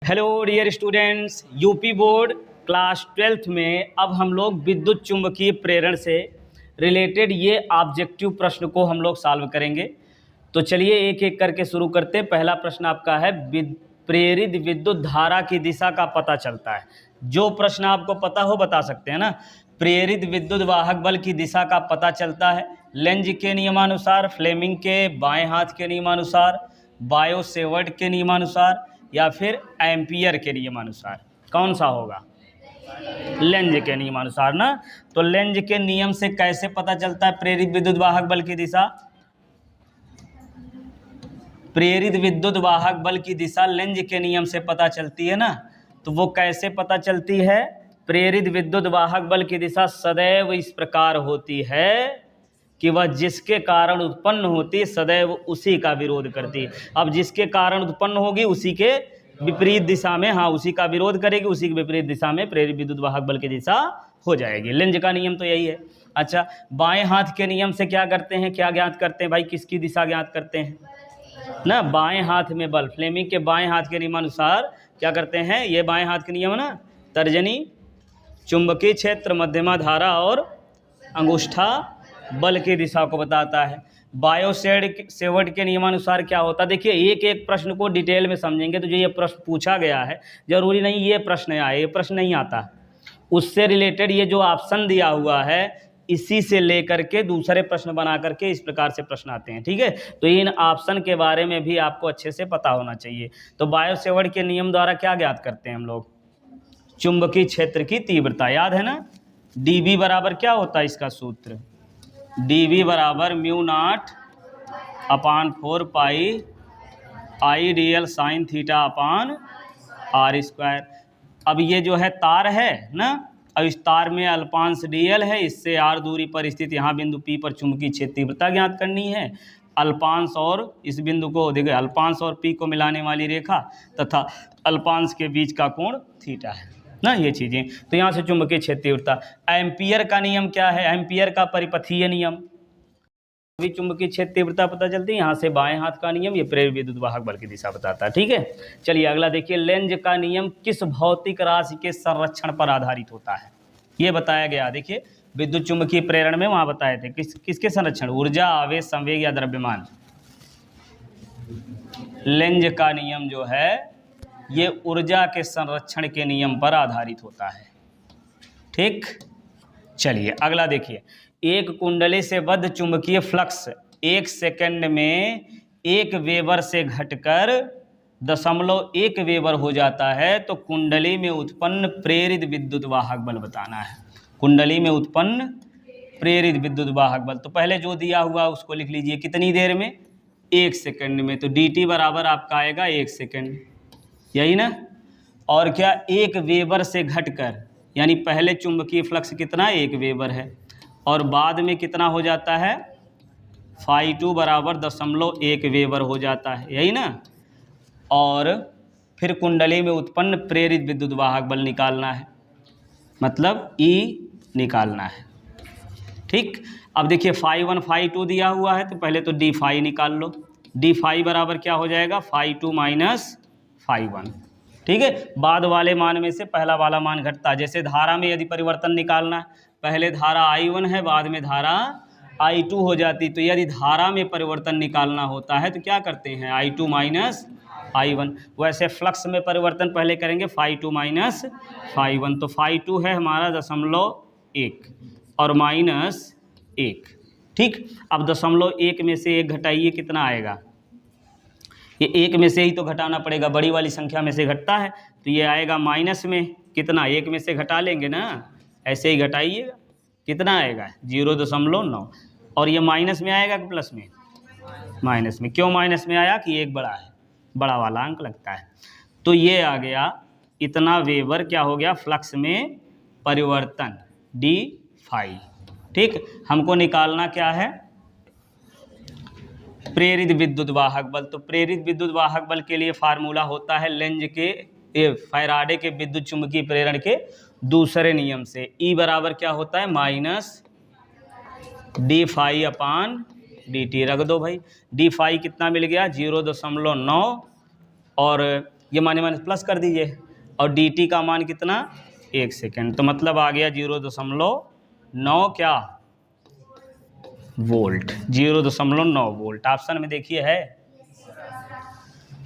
Hello dear students, UP board class 12th में अब हम लोग विद्युत चुंबकीय प्रेरण से रिलेटेड ये ऑब्जेक्टिव प्रश्न को हम लोग सॉल्व करेंगे। तो चलिए एक एक करके शुरू करते हैं। पहला प्रश्न आपका है प्रेरित विद्युत धारा की दिशा का पता चलता है। जो प्रश्न आपको पता हो बता सकते हैं ना। प्रेरित विद्युत वाहक बल की दिशा का पता चलता है लेंज के नियमानुसार, फ्लेमिंग के बाएं हाथ के नियमानुसार, बायो सेवर्ट के नियमानुसार या फिर एम्पियर के नियमानुसार। कौन सा होगा? लेंज के नियमानुसार ना। तो लेंज के नियम से कैसे पता चलता है प्रेरित विद्युत वाहक बल की दिशा? प्रेरित विद्युत वाहक बल की दिशा लेंज के नियम से पता चलती है ना। तो वो कैसे पता चलती है? प्रेरित विद्युत वाहक बल की दिशा सदैव इस प्रकार होती है कि वह जिसके कारण उत्पन्न होती है सदैव उसी का विरोध करती है। अब जिसके कारण उत्पन्न होगी उसी के विपरीत दिशा में, हाँ, उसी का विरोध करेगी, उसी के विपरीत दिशा में प्रेरित विद्युत वाहक बल की दिशा हो जाएगी। लेंज का नियम तो यही है। अच्छा, बाएं हाथ के नियम से क्या करते हैं, क्या ज्ञात करते हैं भाई? किसकी दिशा ज्ञात करते हैं ना? बाएं हाथ में बल, फ्लेमिंग के बाएं हाथ के नियमानुसार क्या करते हैं? ये बाएं हाथ के नियम ना, तर्जनी, चुंबकीय क्षेत्र, मध्यमा धारा और अंगूठा बल की दिशा को बताता है। बायो सेवर्ट के नियमानुसार क्या होता है? देखिए एक एक प्रश्न को डिटेल में समझेंगे तो जो ये प्रश्न पूछा गया है जरूरी नहीं ये प्रश्न आए, ये प्रश्न नहीं आता। उससे रिलेटेड ये जो ऑप्शन दिया हुआ है इसी से लेकर के दूसरे प्रश्न बना करके इस प्रकार से प्रश्न आते हैं, ठीक है। तो इन ऑप्शन के बारे में भी आपको अच्छे से पता होना चाहिए। तो बायो सेवर्ट के नियम द्वारा क्या ज्ञात करते हैं हम लोग? चुंबकीय क्षेत्र की तीव्रता, याद है ना। dB बराबर क्या होता है इसका सूत्र? dV बराबर mu naught upon 4 pi I d l sine theta upon r square. अब ये जो है तार है ना, अब इस तार में अल्पांश dl है, इससे r दूरी पर स्थित यहाँ बिंदु P पर चुंबकीय क्षेत्र तीव्रता ज्ञात करनी है। अल्पांश और इस बिंदु को देखिए, अल्पांश और P को मिलाने वाली रेखा तथा अल्पांश के बीच का कोण थीटा है ना, ये चीज़ें। तो यहाँ से चुंबकीय क्षेत्र तीव्रता। एम्पियर का नियम क्या है? एम्पियर का परिपथीय नियम भी चुंबकीय क्षेत्र तीव्रता पता चलती है। यहाँ से बाएं हाथ का नियम ये प्रेरित विद्युत वाहक बल की दिशा बताता है, ठीक है। चलिए अगला देखिए, लेंज का नियम किस भौतिक राशि के संरक्षण पर आधारित होता है? ये बताया गया। देखिए विद्युत चुंबकीय प्रेरण में वहाँ बताए थे किसके संरक्षण? ऊर्जा, आवेश, संवेग या द्रव्यमान। लेंज का नियम जो है ये ऊर्जा के संरक्षण के नियम पर आधारित होता है, ठीक। चलिए अगला देखिए, एक कुंडली से बद्ध चुंबकीय फ्लक्स 1 सेकंड में 1 वेबर से घटकर 0.1 वेबर हो जाता है तो कुंडली में उत्पन्न प्रेरित विद्युत वाहक बल बताना है। कुंडली में उत्पन्न प्रेरित विद्युत वाहक बल, तो पहले जो दिया हुआ उसको लिख लीजिए। कितनी देर में? 1 सेकंड में। तो dt बराबर आपका आएगा 1 सेकंड, यही ना। और क्या? 1 वेबर से घटकर, यानी पहले चुंबकीय फ्लक्स कितना? 1 वेबर है और बाद में कितना हो जाता है? φ2 बराबर 0.1 वेबर हो जाता है, यही ना। और फिर कुंडली में उत्पन्न प्रेरित विद्युत वाहक बल निकालना है, मतलब E निकालना है, ठीक। अब देखिए φ1 φ2 दिया हुआ है तो पहले तो d फाई निकाल लो। d फाई बराबर क्या हो जाएगा? φ2 माइनस φ1, ठीक है। बाद वाले मान में से पहला वाला मान घटता है। जैसे धारा में यदि परिवर्तन निकालना है, पहले धारा I1 है बाद में धारा I2 हो जाती, तो यदि धारा में परिवर्तन निकालना होता है तो क्या करते हैं? I2 minus I1। वैसे फ्लक्स में परिवर्तन पहले करेंगे φ2 माइनस φ1, तो φ2 है हमारा 0.1 और माइनस 1, ठीक। अब 0.1 में से 1 घटाइए, कितना आएगा? ये 1 में से ही तो घटाना पड़ेगा, बड़ी वाली संख्या में से घटता है, तो ये आएगा माइनस में। कितना? 1 में से घटा लेंगे ना, ऐसे ही घटाइएगा, कितना आएगा? 0.9। और ये माइनस में आएगा कि प्लस में? माइनस में। क्यों माइनस में आया? कि 1 बड़ा है, बड़ा वाला अंक लगता है। तो ये आ गया इतना वेबर, क्या हो गया? फ्लक्स में परिवर्तन d फाई, ठीक। हमको निकालना क्या है? प्रेरित विद्युत वाहक बल। तो प्रेरित विद्युत वाहक बल के लिए फार्मूला होता है लेंज के फैराडे के विद्युत चुंबकीय प्रेरण के दूसरे नियम से। E बराबर क्या होता है? माइनस d फाई अपान dt। रख दो भाई, d फाई कितना मिल गया? 0.9 और ये माइनस माइनस प्लस कर दीजिए, और dt का मान कितना 1 सेकेंड, तो मतलब आ गया 0.9 क्या वोल्ट, 0.9 वोल्ट। ऑप्शन में देखिए है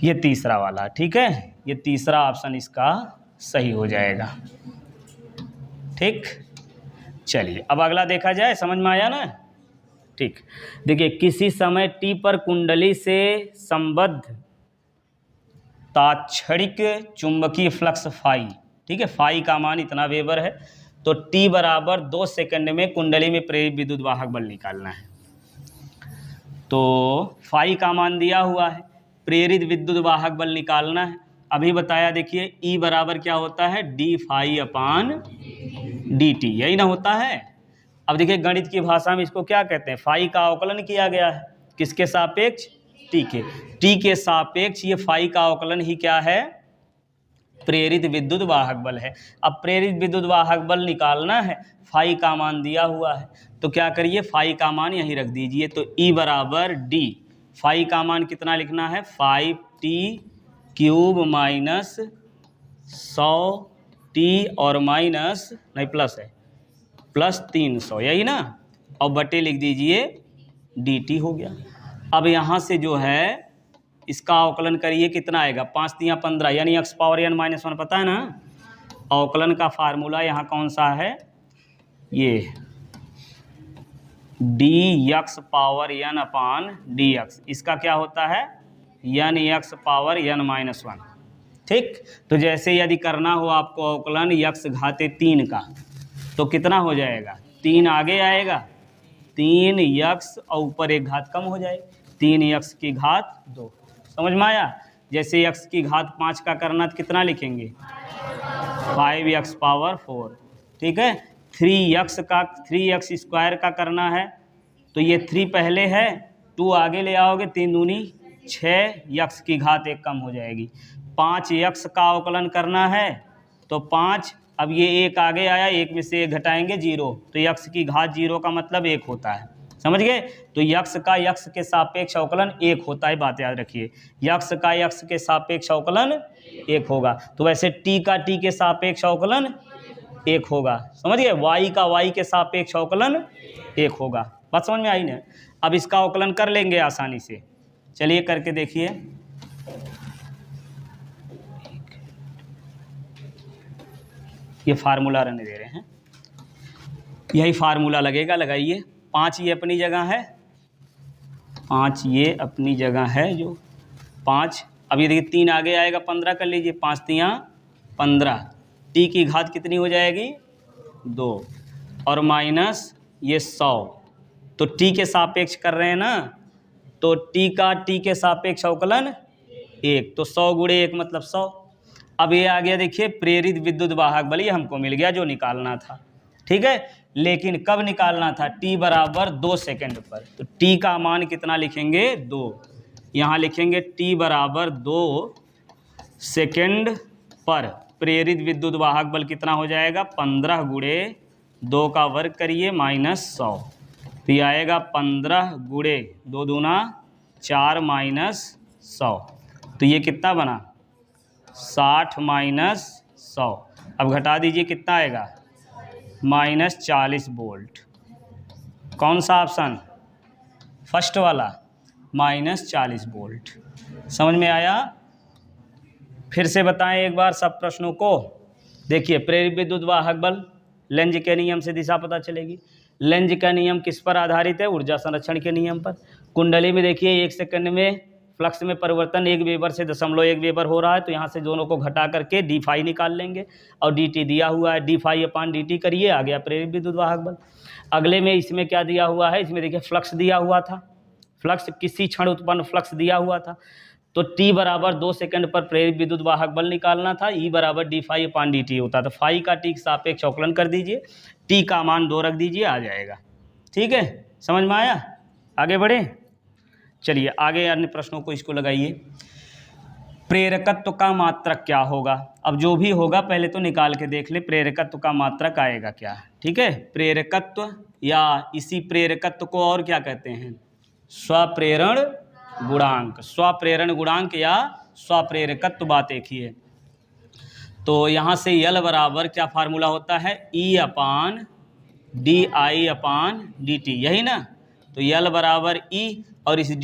ये तीसरा वाला, ठीक है, ये तीसरा ऑप्शन इसका सही हो जाएगा। ठीक, चलिए अब अगला देखा जाए, समझ में आया ना। ठीक, देखिए किसी समय t पर कुंडली से संबद्ध तात्क्षणिक चुंबकीय फ्लक्स फाई, ठीक है, फाई का मान इतना वेबर है, तो t बराबर 2 सेकंड में कुंडली में प्रेरित विद्युत वाहक बल निकालना है। तो फाई का मान दिया हुआ है, प्रेरित विद्युत वाहक बल निकालना है। अभी बताया, देखिए E बराबर क्या होता है, डी फाई अपान डी टी, यही ना होता है। अब देखिए गणित की भाषा में इसको क्या कहते हैं, फाई का अवकलन किया गया है, किसके सापेक्ष, टी के सापेक्ष, ये फाई का अवकलन ही क्या है, प्रेरित विद्युत वाहक बल है। अब प्रेरित विद्युत वाहक बल निकालना है, फाई का मान दिया हुआ है, तो क्या करिए फाई का मान यहीं रख दीजिए, तो E बराबर डी, फाई का मान कितना लिखना है 5t³ माइनस 100t और माइनस नहीं प्लस है प्लस 300, यही ना, और बटे लिख दीजिए dt हो गया। अब यहाँ से जो है इसका अवकलन करिए, कितना आएगा 5 × 15 यानी x पावर n माइनस 1, पता है ना। अवकलन का फार्मूला यहाँ कौन सा है, ये dx पावर n अपान dx, इसका क्या होता है n x power n minus 1। ठीक, तो जैसे यदि करना हो आपको अवकलन x घाते 3 का, तो कितना हो जाएगा, 3 आगे आएगा, 3x और ऊपर एक घात कम हो जाए, 3x की घात 2, समझ में आया। जैसे x की घात 5 का करना तो कितना लिखेंगे 5x पावर 4, ठीक है। 3x स्क्वायर का करना है, तो ये 3 पहले है, 2 आगे ले आओगे, 3 दूनी 6, x की घात 1 कम हो जाएगी। 5x का अवकलन करना है, तो 5, अब ये 1 आगे आया, 1 में से 1 घटाएंगे 0, तो x की घात 0 का मतलब 1 होता है, समझ गए। तो x का x के सापेक्ष अवकलन 1 होता है, बात याद रखिए, x का x के सापेक्ष अवकलन 1 होगा। तो वैसे t का t के सापेक्ष अवकलन 1 होगा, समझ गए। y का y के सापेक्ष अवकलन 1 होगा, बात समझ में आई ना। अब इसका अवकलन कर लेंगे आसानी से, चलिए करके देखिए। ये फार्मूला रहने दे रहे हैं, यही फार्मूला लगेगा, लगाइए। 5 ये अपनी जगह है, 5 ये अपनी जगह है, जो 5, अब ये देखिए 3 आगे आएगा, 15 कर लीजिए, 5 × 15, t की घात कितनी हो जाएगी 2, और माइनस ये 100, तो t के सापेक्ष कर रहे हैं ना, तो t का t के सापेक्ष अवकलन 1, तो 100 × 1 मतलब 100। अब ये आ गया, देखिए प्रेरित विद्युत वाहक बल, ये हमको मिल गया जो निकालना था, ठीक है। लेकिन कब निकालना था, t बराबर 2 सेकंड पर, तो t का मान कितना लिखेंगे 2, यहाँ लिखेंगे t बराबर 2 सेकंड पर प्रेरित विद्युत वाहक बल कितना हो जाएगा 15 × 2 का वर्ग करिए माइनस 100, तो ये आएगा 15 × 2 दूना 4 माइनस 100, तो ये कितना बना 60 माइनस 100। अब घटा दीजिए, कितना आएगा माइनस 40 वोल्ट। कौन सा ऑप्शन, फर्स्ट वाला, माइनस 40 वोल्ट। समझ में आया। फिर से बताएं एक बार सब प्रश्नों को। देखिए प्रेरित विद्युत वाहक बल, लेंज के नियम से दिशा पता चलेगी। लेंज का नियम किस पर आधारित है, ऊर्जा संरक्षण के नियम पर। कुंडली में देखिए 1 सेकंड में फ्लक्स में परिवर्तन 1 वेबर से 0.1 वेबर हो रहा है, तो यहाँ से दोनों को घटा करके डी फाई निकाल लेंगे, और डी टी दिया हुआ है, डी फाई अपान डी टी करिए, आ गया प्रेरित विद्युत वाहक बल। अगले में इसमें क्या दिया हुआ है, इसमें देखिए फ्लक्स दिया हुआ था, फ्लक्स किसी क्षण उत्पन्न फ्लक्स दिया हुआ था, तो t बराबर 2 सेकंड पर प्रेरित विद्युत वाहक बल निकालना था, E बराबर डी फाई अपान डी टी होता, तो फाई का t के सापेक्ष अवकलन कर दीजिए, t का मान 2 रख दीजिए, आ जाएगा। ठीक है, समझ में आया। आगे बढ़े, चलिए आगे अन्य प्रश्नों को इसको लगाइए। प्रेरकत्व का मात्रक क्या होगा। अब जो भी होगा पहले तो निकाल के देख ले, प्रेरकत्व का मात्रक आएगा क्या। ठीक है, प्रेरकत्व या इसी प्रेरकत्व को और क्या कहते हैं, स्वप्रेरण गुणांक, स्वप्रेरण गुणांक या स्वप्रेरकत्व बात एक ही है। तो यहाँ से यल बराबर क्या फार्मूला होता है, E/dI/dt, यही ना। तो यल बराबर E और इस